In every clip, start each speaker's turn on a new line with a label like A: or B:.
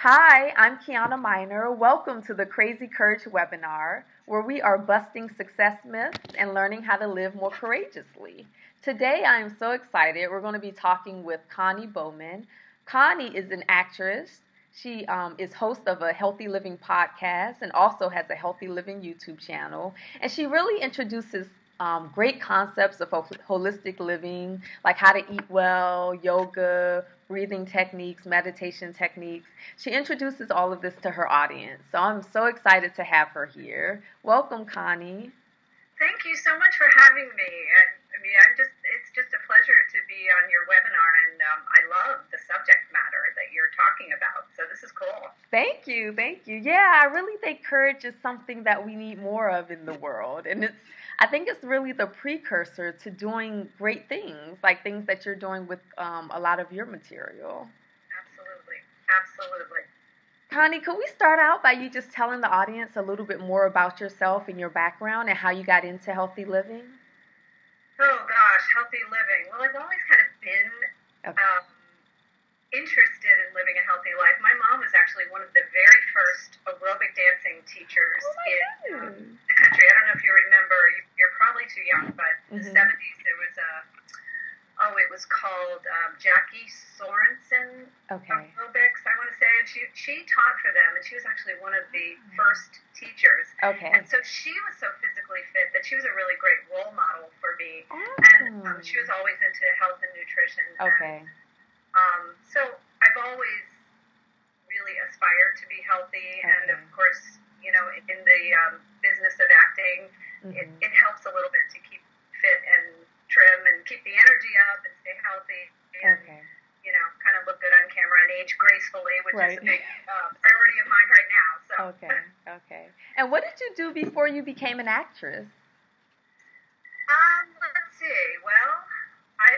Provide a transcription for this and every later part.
A: Hi, I'm Kiana Miner. Welcome to the Crazy Courage webinar, where we are busting success myths and learning how to live more courageously. Today, I am so excited. We're going to be talking with Connie Bowman. Connie is an actress. She is host of a Healthy Living podcast and also has a Healthy Living YouTube channel. And she really introduces great concepts of holistic living, like how to eat well, yoga, breathing techniques, meditation techniques. She introduces all of this to her audience. So I'm so excited to have her here. Welcome, Connie.
B: Thank you so much for having me. It's just a pleasure to be on your webinar, and I love the subject matter that you're talking about. So this is cool.
A: Thank you, thank you. Yeah, I really think courage is something that we need more of in the world, and I think it's really the precursor to doing great things, like things that you're doing with a lot of your material.
B: Absolutely, absolutely.
A: Connie, could we start out by you just telling the audience a little bit more about yourself and your background and how you got into healthy living?
B: Oh gosh, healthy living. Well, I've always kind of been
A: Okay.
B: interested in living a healthy life. My mom was actually one of the very first aerobic dancing teachers
A: Oh my
B: in
A: goodness.
B: the country. I don't know if you remember. You're probably too young, but in the
A: Mm-hmm.
B: 70s there was it was called Jackie Sorensen
A: Okay.
B: aerobics, I want to say, and she taught for them, and she was actually one of the first teachers.
A: Okay.
B: And so she was so physically fit that she was a really great role model for me, and
A: Awesome.
B: she was always into health and nutrition.
A: Okay.
B: So I've always really aspired to be healthy, and of
A: Okay.
B: course, in the business of acting,
A: Mm-hmm.
B: it helps a little bit to keep fit and trim and keep the energy up and stay healthy and
A: Okay.
B: kind of look good on camera and age gracefully, which is
A: Right.
B: a big priority of mine right now. So
A: Okay. Okay. And what did you do before you became an actress?
B: let's see. Well, I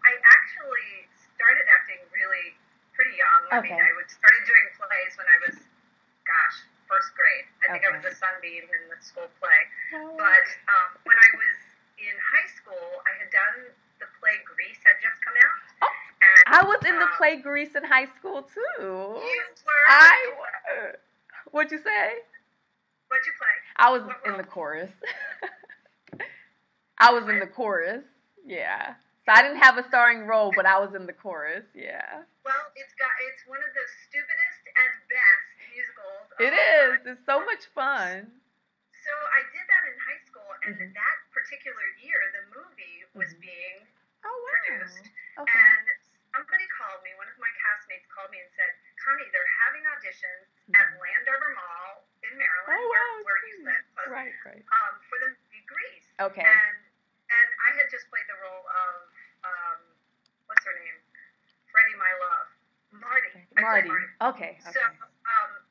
B: I actually started acting really pretty young. I mean,
A: Okay.
B: I started doing plays when I was, gosh, first grade. I think I was
A: Okay.
B: a sunbeam in the school play.
A: Oh.
B: But when I was in high school, I had done the play Grease had just come out,
A: Oh,
B: and
A: I was in the play Grease in high school too.
B: you were.
A: I was. What'd you say?
B: What'd you play?
A: I was
B: What
A: in the
B: role?
A: chorus. I was in the chorus. Yeah. So I didn't have a starring role, but I was in the chorus. Yeah.
B: Well, it's one of the stupidest and best musicals of
A: It
B: all
A: is.
B: time.
A: It's so much fun.
B: So I did that in high school, and
A: Mhm.
B: that particular year, the movie was
A: Mhm.
B: being
A: Oh
B: produced,
A: wow. Okay.
B: and somebody called me. One of my castmates called me and said, "Connie, they're having auditions at
A: Mhm.
B: Landover Mall in Maryland,
A: Oh wow.
B: where you live,
A: Right. Right.
B: for the movie Grease."
A: Okay.
B: And I had just played the role of what's her name, Freddie My Love, Marty. I played
A: Marty.
B: Marty.
A: Okay.
B: So
A: Okay.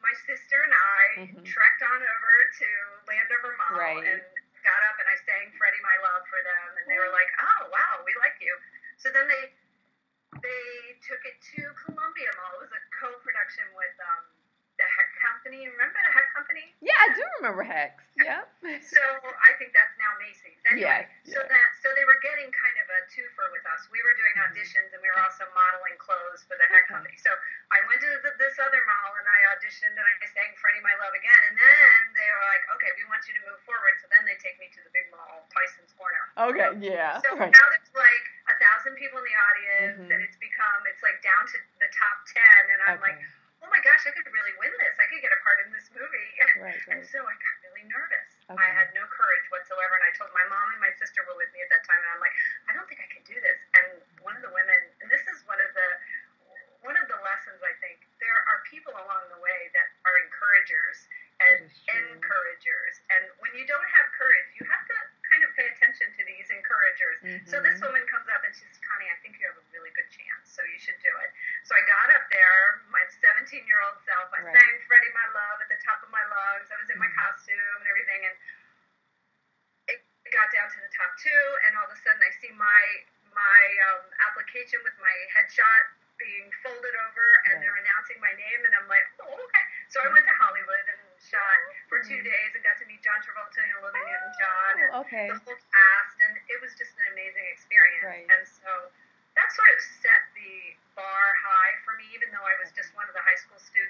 B: my sister and I
A: Mhm.
B: trekked on over to Landover Mall
A: Right.
B: and got up and I sang Freddie My Love for them, and they were like, "Oh wow, we like you." So then they took it to Columbia Mall. It was a co-production with the Heck Company. Remember the Heck Company?
A: Yeah, I do remember Hex. Yep.
B: So I think that's now Macy's. Anyway,
A: Yes.
B: so they were getting kind of a twofer with us. We were doing auditions and we were also modeling clothes for the Heck
A: Okay.
B: Company. So I went to this other mall and I auditioned and I sang Freddie My Love again. And then they were like, "Okay, we want you to move forward." So then they take me to the big mall, Tyson's Corner.
A: Okay. Yeah.
B: So
A: Right.
B: now there's like 1,000 people in the audience,
A: Mhm.
B: and it's like down to the top 10, and I'm like,
A: Okay.
B: "Oh my gosh, I could really win this. I could get a part in this movie."
A: Right.
B: And
A: Right.
B: so I got really nervous.
A: Okay.
B: I had no courage whatsoever, and I told my mom and my sister were with me at that time, and I'm like, "I don't think I can do this." And one of the women, and this is one of the lessons I think, there are people along the way that are encouragers
A: That
B: and
A: is true.
B: encouragers, and when you don't have courage, you have to kind of pay attention to these encouragers. So this
A: Mhm.
B: woman comes up and she says, "Connie, I think you have a really good chance, so you should do it." So I got up there, my 17-year-old self. I
A: Right.
B: sang Freddie My Love at the top of my lungs. I was in my
A: Mhm.
B: costume and everything, and it got down to the top two, and all of a sudden I see my application with my headshot being folded over, and
A: Right.
B: they're announcing my name, and I'm like, "Oh, okay." So I went to Hollywood and shot for 2 days and got to meet John Travolta and Olivia Newton-John and
A: Oh, okay.
B: the whole cast, and it was just an amazing experience.
A: Right.
B: And so that sort of set the bar high for me, even though I was just one of the high school students.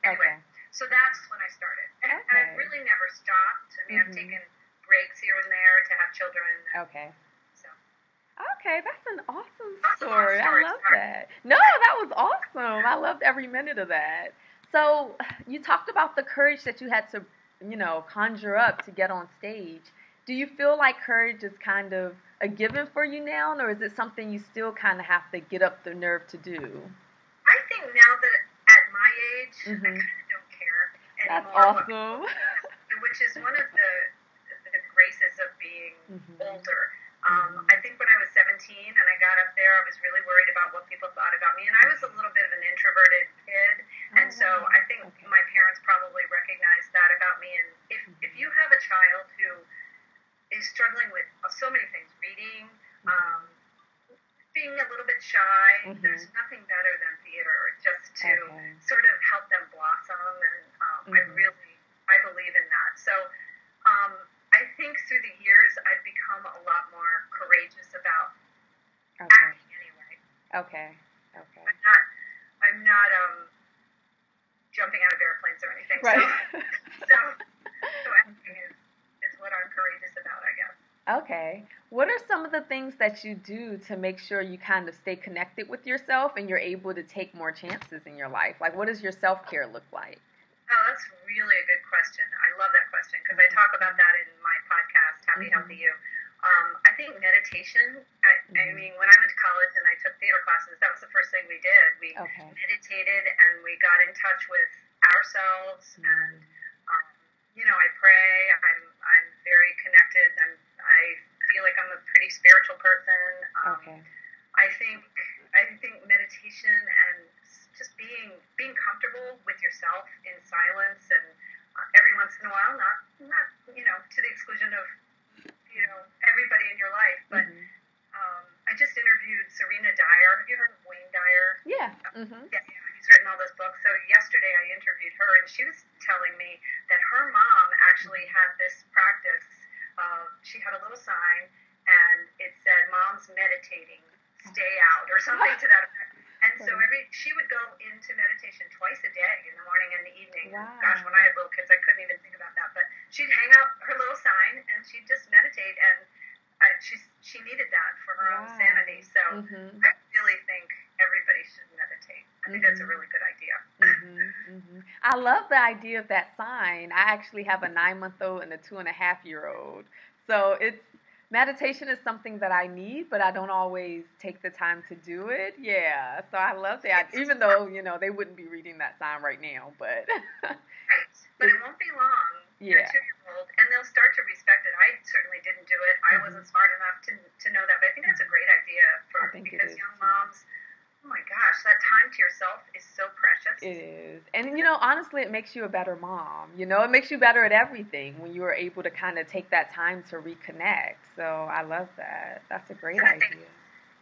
B: Anyway, so that's when I started. And I really never stopped. I mean, I've taken breaks here and there to have children.
A: Okay.
B: So.
A: Okay, that's an awesome
B: That's
A: story.
B: a long story.
A: I love that. No, that was awesome. I loved every minute of that. So you talked about the courage that you had to, conjure up to get on stage. Do you feel like courage is kind of a given for you now, or is it something you still kind of have to get up the nerve to do?
B: I think now that at my age, I kind of don't care anymore.
A: That's awesome.
B: Which is one of the graces of being older. I think when I was 17 and I got up there, I was really worried about what people thought about me. And I was a little bit of an introverted kid. And so I think my parents probably recognized that about me. And if you have a child who is struggling with so many things, reading, being a little bit shy, there's nothing better than theater, just to sort of help them blossom. And I believe in that. So I think through the years, I've become a lot more courageous about acting anyway.
A: Okay.
B: I'm not jumping out of airplanes or anything.
A: Right.
B: So acting is what I'm courageous about, I guess.
A: Okay. What are some of the things that you do to make sure you kind of stay connected with yourself and you're able to take more chances in your life? Like, what does your self-care look like?
B: Oh, that's really a good question. I love that question because I talk about that in my podcast, Happy Healthy You. I think meditation, I mean, when I went to college and I took theater classes, that was the first thing we did. We meditated and we got in touch with ourselves and, I pray. I'm very connected and I feel like I'm a pretty spiritual person. I think meditation and just being comfortable with yourself in silence and every once in a while, not to the exclusion of everybody in your life, but I just interviewed Serena Dyer. Have you heard of Wayne Dyer?
A: Yeah.
B: Yeah, he's written all those books. So yesterday I interviewed her, and she was telling me that her mom actually had this practice. She had a little sign, and it said, "Mom's meditating, stay out," or something to that effect. And so she would go into meditation twice a day, in the morning and the evening.
A: Wow.
B: Gosh, when I had little kids, I couldn't even think about that. But she'd hang out her little sign, and she'd just meditate, and she needed that for her own sanity. So I really think everybody should meditate. I think that's a really good idea.
A: I love the idea of that sign. I actually have a 9-month-old and a 2.5-year-old. So meditation is something that I need, but I don't always take the time to do it. Yeah, so I love that. Even though, they wouldn't be reading that sign right now, but...
B: Right, but it won't be long. You're a 2-year-old, and they'll start to respect it. I certainly didn't do it. I wasn't smart enough to know that, but I think that's a great idea because young moms, oh my gosh, that time to yourself is so precious.
A: It is. And, honestly, it makes you a better mom. It makes you better at everything when you are able to kind of take that time to reconnect. So I love that. That's a great idea.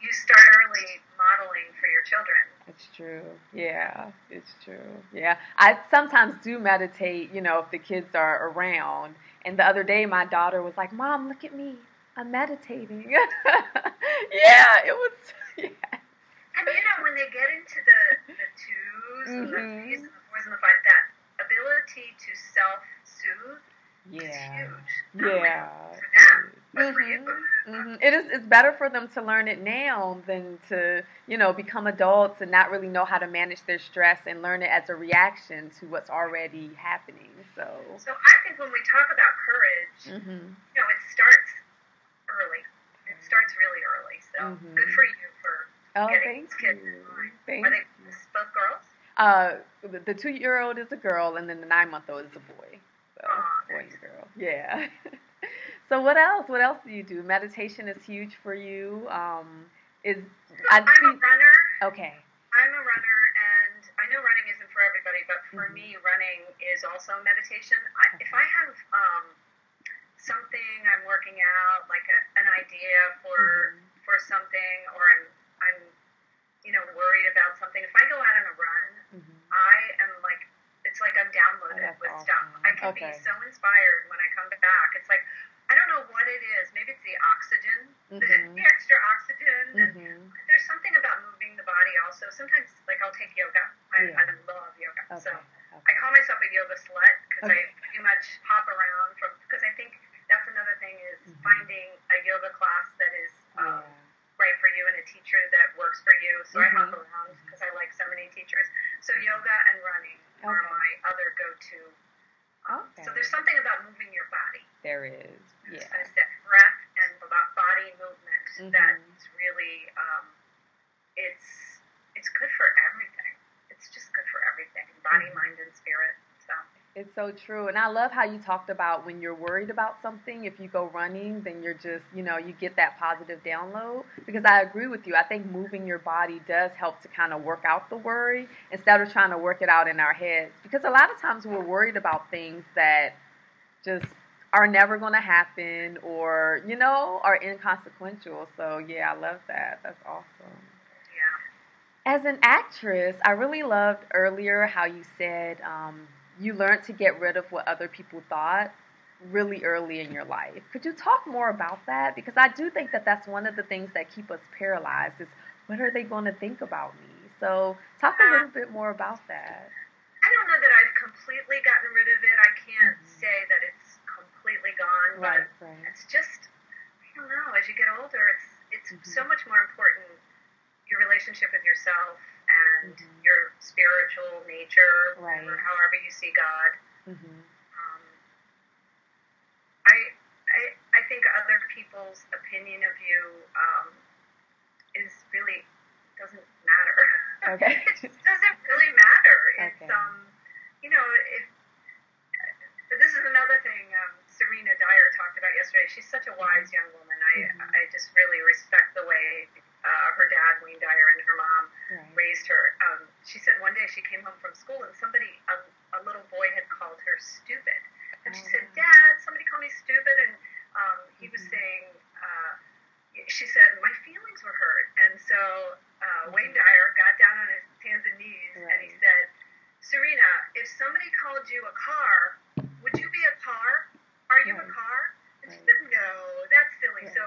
B: You start early modeling for your children.
A: It's true. Yeah, it's true. Yeah. I sometimes do meditate, if the kids are around. And the other day, my daughter was like, "Mom, look at me. I'm meditating." Yeah, it was... Yeah.
B: And when they get into the twos and the threes and the fours and the fives, that ability to self-soothe is huge.
A: Yeah.
B: For them, but for you.
A: It's better for them to learn it now than to, become adults and not really know how to manage their stress and learn it as a reaction to what's already happening. So
B: I think when we talk about courage, it starts early. It starts really early. So good for you for getting these kids in line. Are they both girls?
A: The 2-year-old is a girl, and then the 9-month-old is a boy. So boy and girl. Yeah. So what else? What else do you do? Meditation is huge for you.
B: I'm a runner.
A: Okay.
B: I'm a runner, and I know running isn't for everybody, but for me, running is also meditation. If I have something I'm working out, like an idea for something, or I'm worried about something, if I go out on a run, I am like, it's like I'm downloaded with stuff. I can be so inspired when I come back. It's like, I don't know what it is. Maybe it's the oxygen, the extra oxygen. And there's something about moving the body also. Sometimes, like, I'll take yoga. I love yoga. So I yoga slut because
A: Okay.
B: I pretty much hop around because I think that's another thing is finding a yoga class that is right for you and a teacher that works for you. So I hop around because I like so many teachers. So yoga and running are my other go-to. So there's something about moving your body.
A: There is. Yeah.
B: So it's that breath and body movement that's really, it's good for everything. It's just good for everything, body, mind, and spirit. So.
A: It's so true. And I love how you talked about when you're worried about something, if you go running, then you're just, you get that positive download. Because I agree with you. I think moving your body does help to kind of work out the worry instead of trying to work it out in our heads. Because a lot of times we're worried about things that just are never going to happen or, are inconsequential. So, yeah, I love that. That's awesome.
B: Yeah.
A: As an actress, I really loved earlier how you said you learned to get rid of what other people thought really early in your life. Could you talk more about that? Because I do think that that's one of the things that keep us paralyzed is what are they going to think about me? So talk a little bit more about that.
B: I don't know that I've completely gotten rid of it. I can't say that it's completely gone, but it's just, I don't know, as you get older, it's so much more important, your relationship with yourself and your spiritual nature, or however you see God. I think other people's opinion of you is really doesn't matter.
A: Okay.
B: It just doesn't really matter. It's but this is another thing Serena Dyer talked about yesterday. She's such a wise young woman. I just really respect the way her dad, Wayne Dyer, and her mom raised her. She said one day she came home from school and a little boy had called her stupid. And she said, Dad, somebody called me stupid. And he was saying, she said, my feelings were hurt. And so Wayne Dyer got down on his hands and knees and he said, Serena, if somebody called you a car, would you be a car? Are you a car? And she said, no, that's silly. So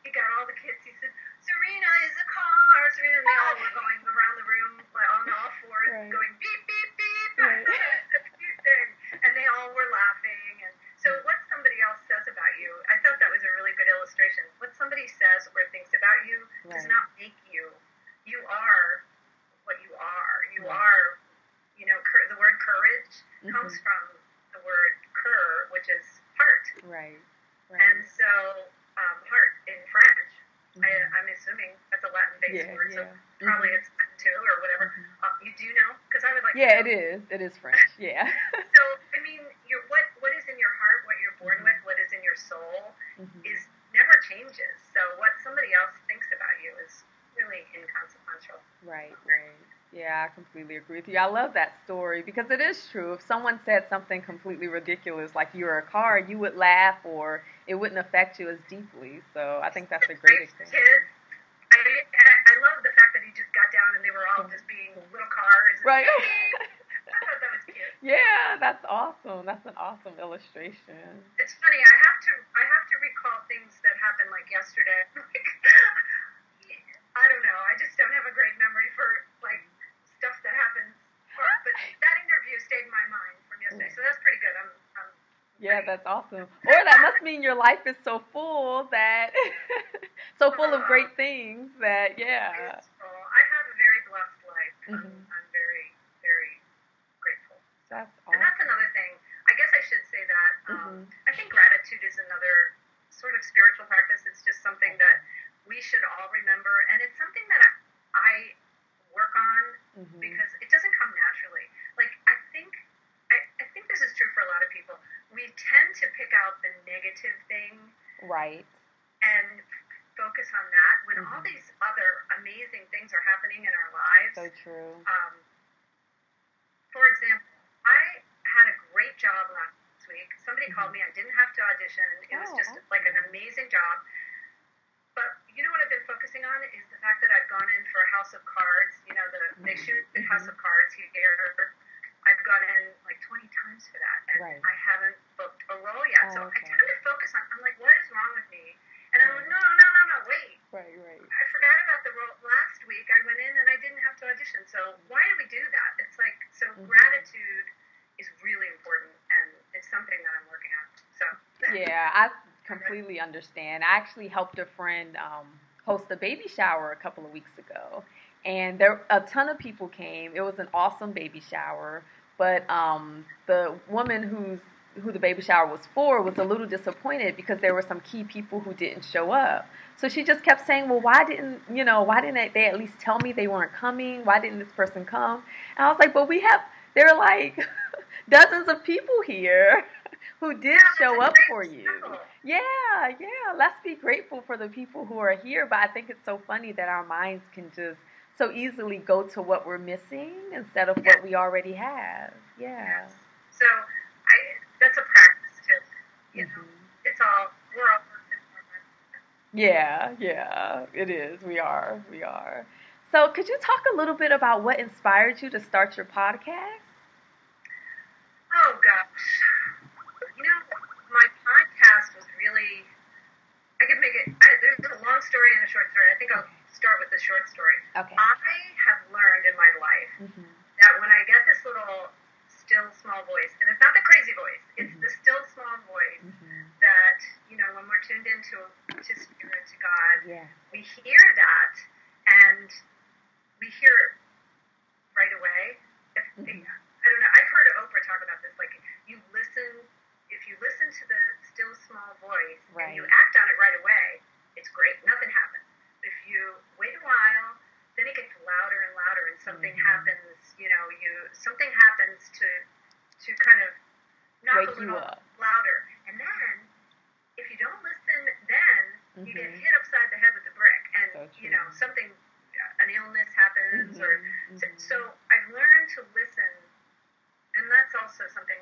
B: he got all the kids. He said, Serena is a car. Serena, and they all were going around the room on all fours, going beep, beep, beep. It's a cute thing. And they all were laughing. And so what somebody else says about you, I thought that was a really good illustration. What somebody says or thinks about you does not make you. You are what you are. You are, the word courage comes from the word cur, which is heart.
A: Right.
B: And so heart in French, I'm assuming that's a Latin-based word, so probably it's too or whatever. You do know? Because I would like to know.
A: It is. It is French, yeah.
B: So, I mean, what is in your heart, what you're born with, what is in your soul, is never changes. So what somebody else thinks about you is really inconsequential.
A: Right. Yeah, I completely agree with you. I love that story because it is true. If someone said something completely ridiculous, like you're a car, you would laugh or it wouldn't affect you as deeply. So I think that's a great example.
B: Kids, I love the fact that he just got down and they were all just being little cars.
A: Right.
B: I thought that was cute.
A: Yeah, that's awesome. That's an awesome illustration.
B: It's funny. I have to recall things that happened like yesterday. I don't know. I just don't have a great memory for like stuff that happens. But that interview stayed in my mind from yesterday, so that's pretty good.
A: Yeah, that's awesome. Or that must mean your life is so full that full of great things that
B: It's full. I have a very blessed life. I'm very, very grateful.
A: That's awesome.
B: And that's another thing. I guess I should say that. I think gratitude is another sort of spiritual practice. It's just something that we should all remember, and it's something that I work on because it doesn't come naturally. Like I think this is true for a lot of people. We tend to pick out the negative thing, and focus on that when all these other amazing things are happening in our lives.
A: So true.
B: For example, I had a great job last week. Somebody called me. I didn't have to audition. It was just like an amazing job. But you know what I've been focusing on is the fact that I've gone in for House of Cards. They shoot House of Cards here. I've gone in like 20 times for that, and I haven't booked a role yet. So I tend to focus on. I'm like, what is wrong with me? And I'm like, no, wait.
A: Right.
B: I forgot about the role last week. I went in and I didn't have to audition. So why do we do that? It's like gratitude is really important
A: Yeah, I completely understand. I actually helped a friend host a baby shower a couple of weeks ago, and a ton of people came. It was an awesome baby shower, but the woman who the baby shower was for was a little disappointed because there were some key people who didn't show up. So she just kept saying, "Well, why didn't they at least tell me they weren't coming? Why didn't this person come?" And I was like, "But there are like dozens of people here who did show up for you." Yeah, yeah. Let's be grateful for the people who are here. But I think it's so funny that our minds can just so easily go to what we're missing instead of what we already have. Yeah.
B: So that's a practice too. You know, we're all working for it.
A: Yeah, it is. We are. So could you talk a little bit about what inspired you to start your podcast?
B: Oh gosh. My podcast was really, I could make it, there's a long story and a short story. I think I'll start with the short story.
A: Okay.
B: I have learned in my life that when I get this little still small voice, and it's not the crazy voice, it's the still small voice that, when we're tuned into Spirit, to God, we hear that, and we hear it right away. I don't know, I've heard Oprah talk about this, like, if you listen to the still small voice and you act on it right away, it's great, nothing happens. If you wait a while, then it gets louder and louder, and something happens, something happens to kind of knock a little louder. And then, if you don't listen then, you get hit upside the head with a brick, and, something, an illness happens, so I've learned to listen, and that's also something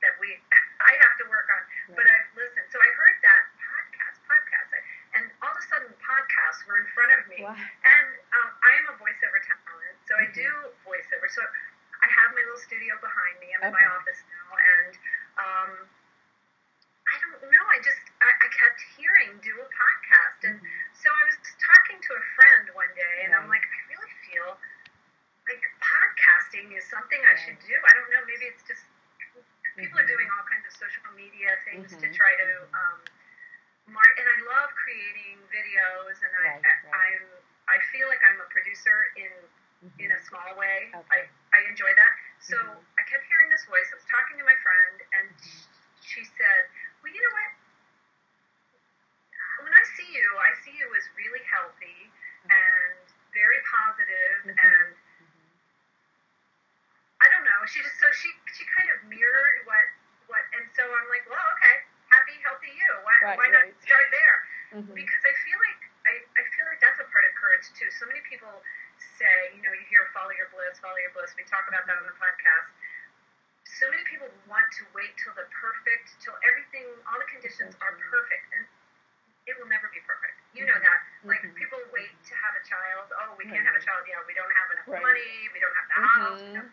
B: that I have to work on, but I've listened. So I heard that podcast, and all of a sudden podcasts were in front of me, and I am a voiceover talent, so I do voiceover, so I have my little studio behind me. I'm in my office now, and I don't know, I kept hearing, do a podcast, and so I was talking to a friend one day, and I'm like, I really feel like podcasting is something I should do. I don't know, maybe it's just, people are doing all kinds of social media things to try to and I love creating videos, and I feel like I'm a producer in a small way. I enjoy that. So I kept hearing this voice. I was talking to my friend, and she said, "Well, you know what? When I see you as really healthy and very positive, and I don't know." She kind of mirrored what, and so I'm like, well, okay, happy, healthy you. Why not start there? Because I feel like that's a part of courage too. So many people say, you hear follow your bliss. We talk about that on the podcast. So many people want to wait till everything, all the conditions are perfect, and it will never be perfect. You know that. Like, people wait to have a child. Oh, we can't have a child. Yeah, we don't have enough money. We don't have the house.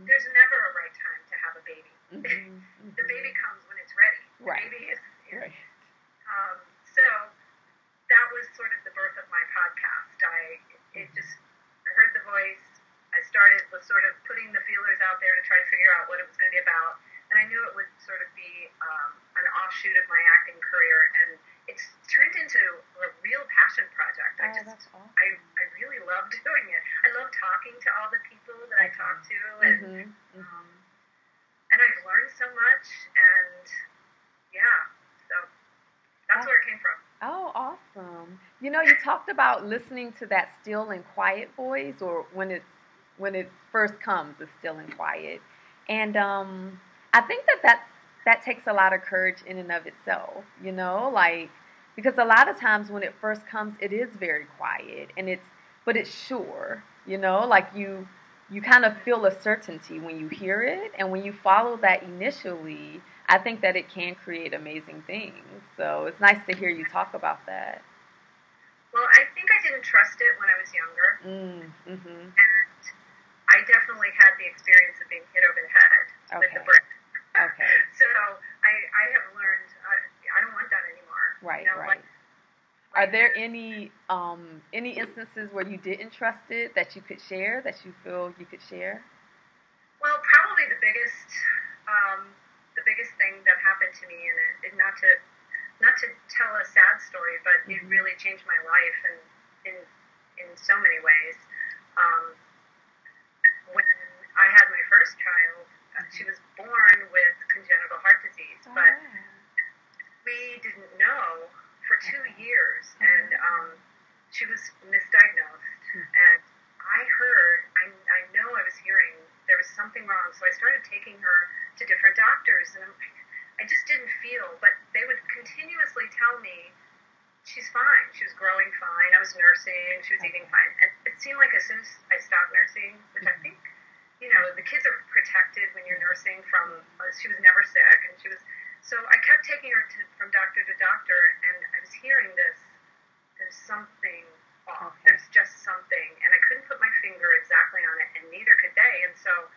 B: There's never a right time to have a baby. The baby comes when it's ready. The baby is so that was sort of the birth of my podcast. I heard the voice. I was sort of putting the feelers out there to try to figure out what it was going to be about, and I knew it would sort of be an offshoot of my acting career, and it's turned into a real passion project.
A: That's awesome.
B: I really love doing it. I love talking to all the people that I talk to, and and I've learned so much, and so that's where it came from.
A: Oh, awesome. You talked about listening to that still and quiet voice, or when it first comes, it's still and quiet. And I think that takes a lot of courage in and of itself, because a lot of times when it first comes, it is very quiet, but it's sure, like you kind of feel a certainty when you hear it, and when you follow that initially, I think that it can create amazing things. So it's nice to hear you talk about that.
B: Well, I think I didn't trust it when I was younger, and I definitely had the experience of being hit over the head with the brick. So I have learned I don't want that anymore.
A: Right. Are there any instances where you didn't trust it that you could share, that you feel you could share?
B: Well, probably the biggest thing that happened to me, and not to changed my life in so many ways. When I had my first child, she was born with congenital heart disease, but we didn't know for 2 years, and she was misdiagnosed, and I know I was hearing there was something wrong, so I started taking her to different doctors, and I just didn't feel, but they would continuously tell me, she's fine, she was growing fine, I was nursing, she was eating fine, and it seemed like as soon as I stopped nursing, which I think, the kids are protected when you're nursing from, she was never sick, and so I kept taking her from doctor to doctor, and I was hearing this, there's something off, there's just something, and I couldn't put my finger exactly on it, and neither could they, and so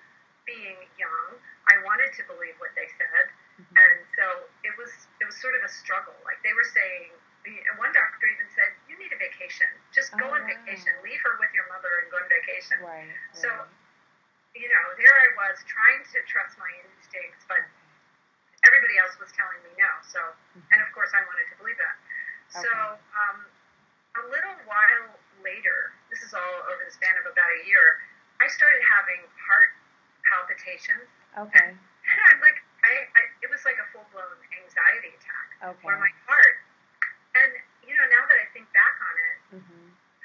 B: being young, I wanted to believe what they said, and so it was sort of a struggle, like they were saying, and one doctor even said, you need a vacation, just go on vacation, leave her with your mother and go on vacation, so, there I was trying to trust my instincts, but everybody else was telling me no, so, and of course I wanted to believe that. So, a little while later, this is all over the span of about a year, I started having heart palpitations.
A: Okay.
B: And I'm like, it was like a full-blown anxiety attack. Where my heart, and, now that I think back on it,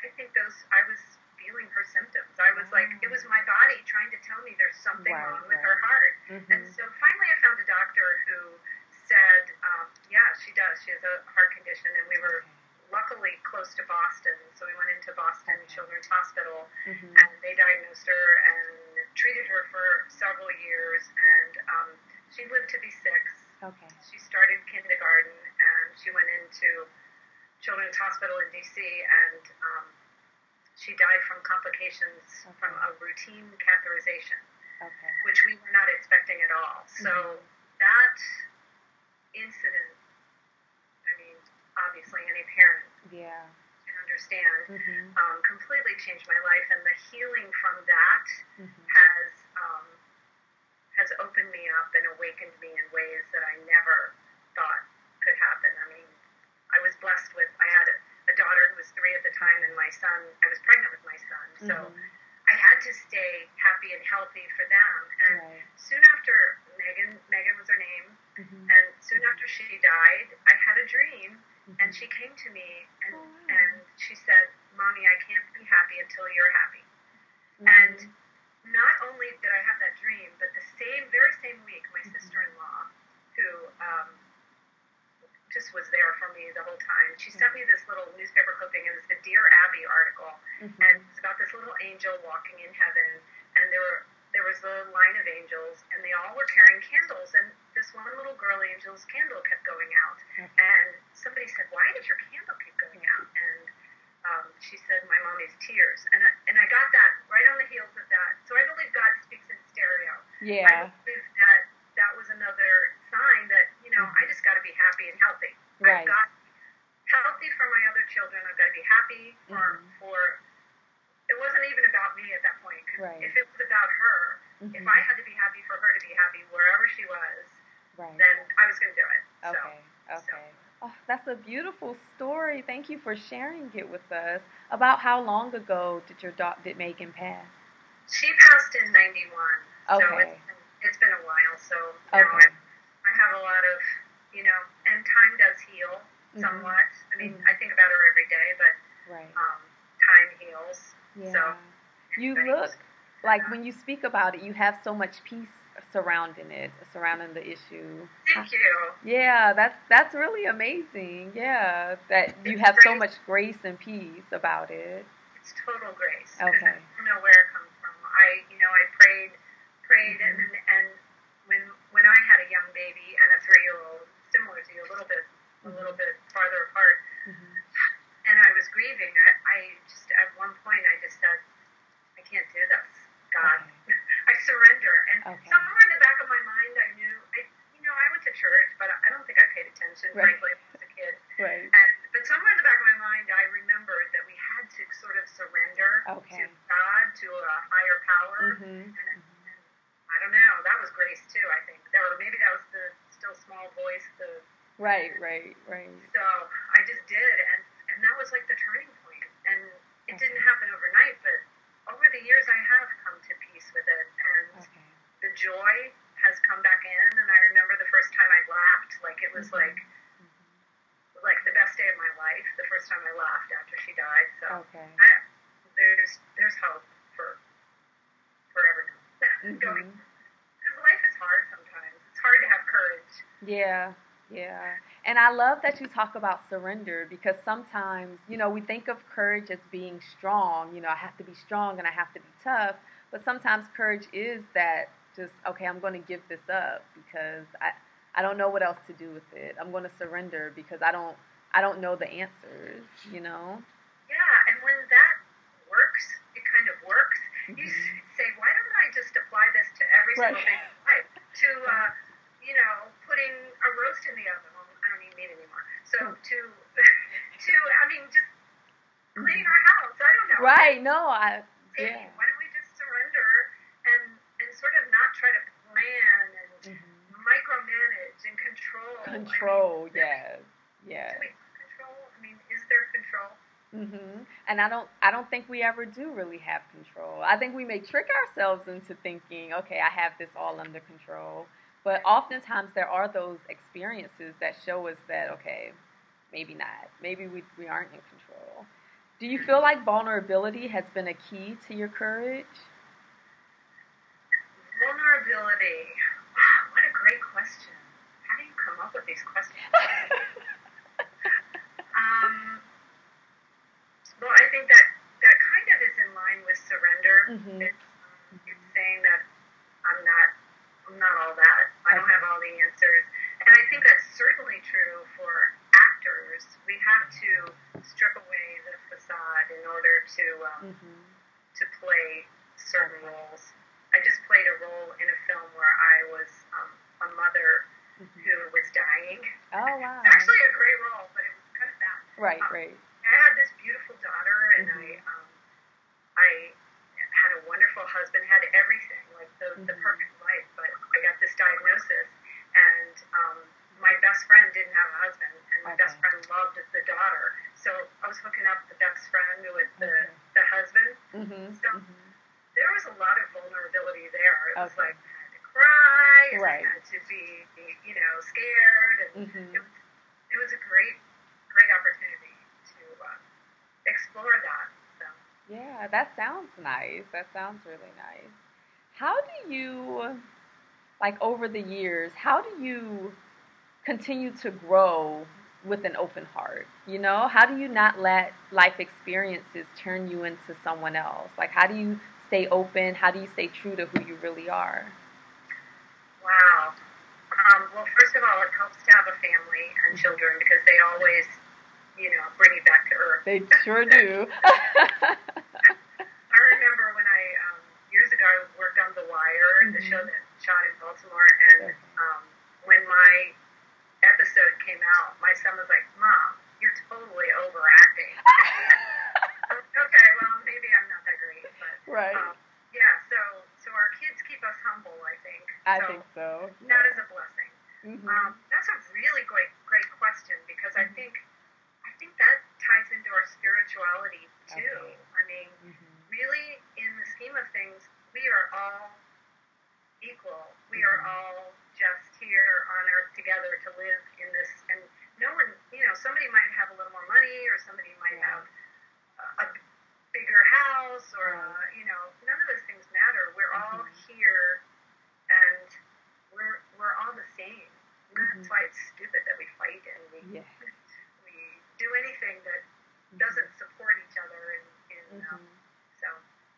B: I think I was feeling her symptoms. I was like, it was my body trying to tell me there's something wrong with her heart. And so finally I found a doctor who said, yeah, she does. She has a heart condition, and we were luckily close to Boston, so we went into Boston Children's Hospital, and they diagnosed her and treated her for several years, and she lived to be 6. She started kindergarten, and she went into Children's Hospital in D.C., and she died from complications from a routine catheterization, which we were not expecting at all. So that incident, I mean, obviously any parent can understand, completely changed my life, and the healing from that has opened me up and awakened me in ways that I never thought could happen. I mean, I was blessed with, I had a daughter who was 3 at the time, and my son, I was pregnant with my son, so I had to stay happy and healthy for them, and soon after, Megan was her name, and soon after she died, I had a dream, and she came to me, and she said, Mommy, I can't be happy until you're happy. And not only did I have that dream, but the very same week, my sister-in-law, who just was there for me the whole time, she sent me this little newspaper clipping. It was the Dear Abby article, and it was about this little angel walking in heaven, and there was a line of angels, and they all were carrying candles, and this one little girl angel's candle kept going out, and somebody said, why did your candle keep going out? And she said, my mommy's tears, and I got that right on the heels of that. So I believe God speaks in stereo. I believe that was another sign that, I just got to be happy and healthy. I've got healthy for my other children. I've got to be happy for it wasn't even about me at that point. Because if it was about her, if I had to be happy for her to be happy wherever she was, then I was going to do it.
A: Oh, that's a beautiful story. Thank you for sharing it with us. About how long ago did Megan pass?
B: She passed in 91. So it's been a while. So now I have a lot of, and time does heal somewhat. I mean, I think about her every day, but time heals. So
A: you look like when you speak about it, you have so much peace surrounding the issue.
B: Thank you.
A: Yeah, that's really amazing. Yeah, that you have so much grace and peace about it.
B: It's total grace. I don't know where it comes from. I prayed, and when I had a young baby and a 3-year-old, similar to you, a little bit farther apart, and I was grieving. I just at one point I just said, I can't do this, God. I surrender. And somewhere in the back of my mind, I knew, I went to church, but I don't think I paid attention, frankly, when I was a kid. But somewhere in the back of my mind, I remembered that we had to sort of surrender to God, to a higher power. And I don't know, that was grace too, I think. Maybe that was the still small voice.
A: Right.
B: So I just did, and that was like the turning point. And it didn't happen overnight, but over the years I have come to peace with it. And the joy has come back in. And I remember the first time I laughed, like it was like the best day of my life, the first time I laughed after she died. So there's hope for everyone going. Because life is hard sometimes. It's hard to have courage.
A: Yeah, yeah. And I love that you talk about surrender, because sometimes, we think of courage as being strong. I have to be strong and I have to be tough. But sometimes courage is that just, okay, I'm going to give this up because I don't know what else to do with it. I'm going to surrender because I don't know the answers,
B: Yeah, and when that works, it kind of works. You say, why don't I just apply this to every single thing in life? To, putting a roast in the oven. Well, I don't eat meat anymore. So just cleaning our house. I don't know.
A: Right, no,
B: why don't we just surrender and sort of not try to plan and micromanage and control?
A: Yes.
B: Do we control? Is there control?
A: And I don't think we ever do really have control. I think we may trick ourselves into thinking, okay, I have this all under control. But oftentimes there are those experiences that show us that, okay, maybe not. Maybe we aren't in control. Do you feel like vulnerability has been a key to your courage?
B: Vulnerability. Wow, what a great question. How do you come up with these questions? Well, I think that kind of is in line with surrender. It's saying that I'm not all that. I don't have all the answers. And I think that's certainly true for actors. We have to strip away the facade in order to play certain roles. I just played a role in a film where I was a mother who was dying.
A: Oh, wow.
B: It's actually a great role, but it was kind of sad.
A: Right.
B: I had this beautiful daughter, and I had a wonderful husband, had everything, like the perfect life, but I got this diagnosis, and my best friend didn't have a husband, and my best friend loved the daughter, so I was hooking up the best friend with the husband. So there was a lot of vulnerability there. It was like I had to cry, and I had to be, scared, and it was a great opportunity to explore that. So.
A: Yeah, that sounds nice. That sounds really nice. How do you, over the years, how do you continue to grow with an open heart? How do you not let life experiences turn you into someone else? How do you stay open? How do you stay true to who you really are?
B: Wow. Well, first of all, it helps to have a family and children because they always, bring you back to earth.
A: They sure do.
B: I remember when years ago, I worked on The Wire, the show that shot in Baltimore, and when my episode came out, my son was like, "Mom, you're totally overacting." Okay, well, maybe I'm not that great, but so our kids keep us humble, I think.
A: I think so.
B: That is a blessing. That's a really great question because I think that ties into our spirituality too. Really, in the scheme of things, we are all equal. We are all just here on earth together to live in this, and no one, somebody might have a little more money, or somebody might have a bigger house, or none of those things matter. We're all here, and we're all the same. That's why it's stupid that we fight and we do anything that doesn't support each other. So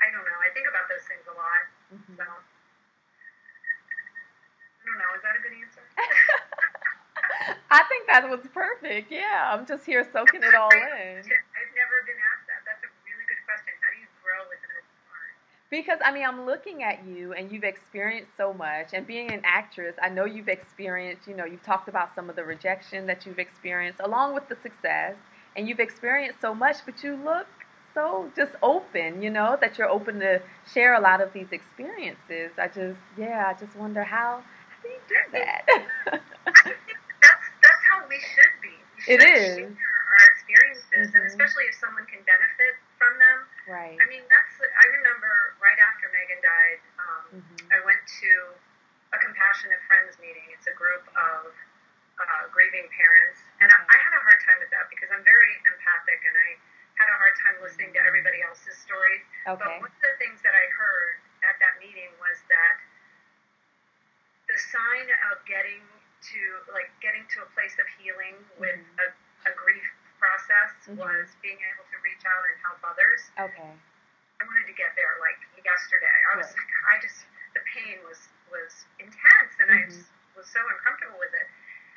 B: I don't know. I think about those things a lot. So I don't know. Is that a good answer?
A: I think that was perfect. Yeah, I'm just here soaking it all in.
B: I've never been asked that. That's a really good question. How do you grow with an open heart?
A: Because, I'm looking at you, and you've experienced so much. And being an actress, I know you've experienced, you've talked about some of the rejection that you've experienced, along with the success. And you've experienced so much, but you look so just open, that you're open to share a lot of these experiences. I just wonder how do you do that?
B: I think that's how we should be. We should share our experiences practices, and especially if someone can benefit from them.
A: Right.
B: I mean, I remember right after Megan died, I went to a Compassionate Friends meeting. It's a group of grieving parents, and I had a hard time with that because I'm very empathic, and I had a hard time listening to everybody else's stories.
A: Okay.
B: But one of the things that I heard at that meeting was that the sign of getting to a place of healing with a grief process was being able to reach out and help others.
A: Okay.
B: I wanted to get there like yesterday. I was like, the pain was intense, and I just was so uncomfortable with it.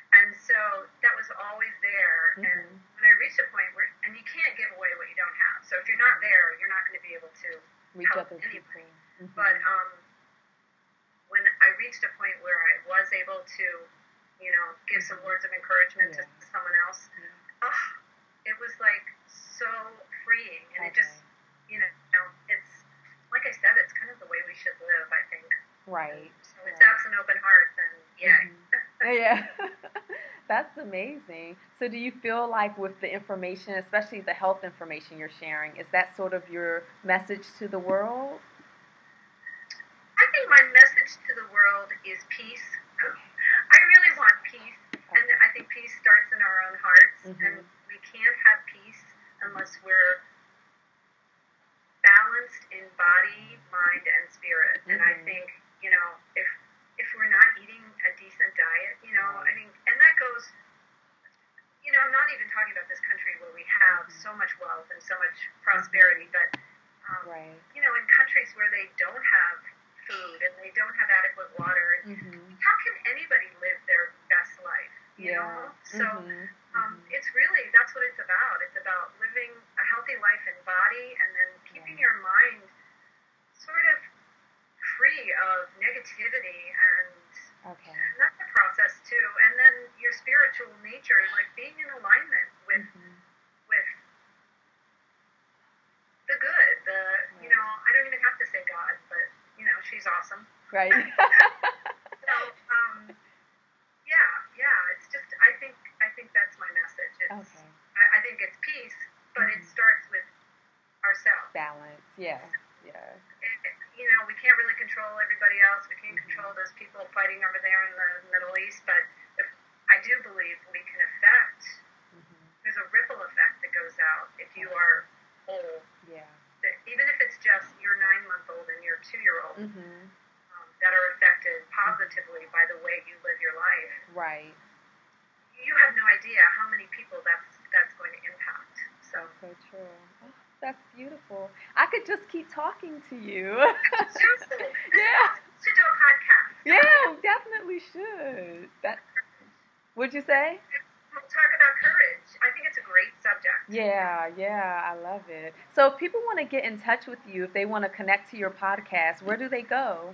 B: And so that was always there. And when I reached a point where, and you can't give away what you don't have. So if you're not there, you're not going to be able to
A: reach
B: help
A: other
B: anybody.
A: people.
B: But when I reached a point where I was able to, give some words of encouragement to someone else, it was like so freeing. And it just, it's, like I said, it's kind of the way we should live, I think.
A: Right.
B: So if that's an open heart, then yay.
A: Yeah. That's amazing. So do you feel like with the information, especially the health information you're sharing, is that sort of your message to the world?
B: I think my message to the world is peace. I really want peace, and I think peace starts in our own hearts, and we can't have peace unless we're balanced in body, mind, and spirit. And I think, if we're not eating a decent diet, I mean, and that goes, I'm not even talking about this country where we have so much wealth and so much prosperity, but, in countries where they don't have food and they don't have adequate water, how can anybody live their best life, you know? So it's really, that's what it's about. It's about living a healthy life in body and then keeping your mind sort of free of negativity, and that's a process too. And then your spiritual nature, like being in alignment with the good, I don't even have to say God, but she's awesome.
A: Right.
B: So, it's just, I think that's my message. It's, I think it's peace, but it starts with ourselves.
A: Balance, yeah.
B: We can't really control everybody else. We can't control those people fighting over there in the Middle East, but I do believe we can affect, there's a ripple effect that goes out if you are whole. Yeah. Even if it's just your 9-month-old and your 2-year-old that are affected positively by the way you live your life. Right. You have no idea how many people that's going to impact. So
A: true. Oh, that's beautiful. I could just keep talking to you.
B: Seriously. To do a podcast.
A: Yeah, we definitely should. What'd you say?
B: We'll talk about courage. I think it's a great subject.
A: Yeah, I love it. So if people want to get in touch with you, if they want to connect to your podcast, where do they go?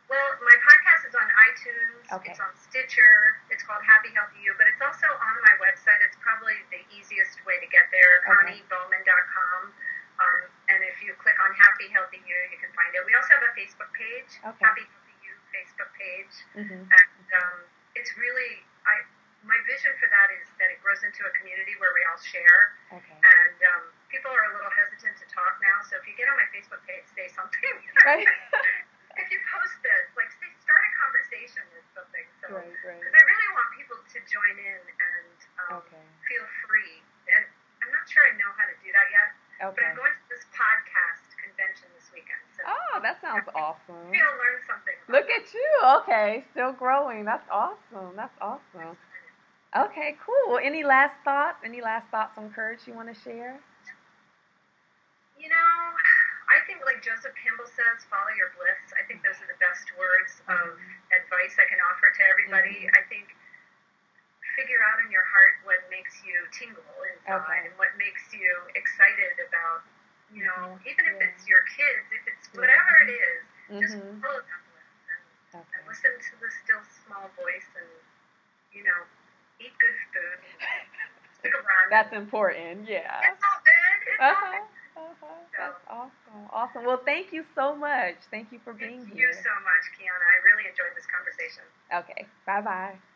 B: Well, my podcast is on iTunes. It's on Stitcher. It's called Happy Healthy You, but it's also on my website. It's probably the easiest way to get there, ConnieBowman.com. And if you click on Happy Healthy You, you can find it. We also have a Facebook page, Happy Healthy You Facebook page. And it's really, my vision for that is that it grows into a community where we all share. And people are a little hesitant to talk now, so if you get on my Facebook page, say something.
A: Right.
B: If you post this, like, start a conversation with something. So, because I really want people to join in and feel free. And I'm not sure I know how to do that yet, but I'm going to this podcast convention this weekend. So
A: that sounds awesome.
B: Maybe I'll learn something.
A: Look at you. Okay, still growing. That's awesome. Okay, cool. Well, any last thoughts? On courage you want to share?
B: I think, like Joseph Campbell says, follow your bliss. I think those are the best words of advice I can offer to everybody. I think figure out in your heart what makes you tingle inside and what makes you excited about, even if it's your kids, if it's whatever it is, just follow that bliss and listen to the still small voice and, eat good food. Stick around.
A: That's important, yeah.
B: It's all good. It's all good.
A: That's awesome. Well, thank you so much. Thank you for being here.
B: Thank you so much, Kiana. I really enjoyed this conversation.
A: Okay. Bye-bye.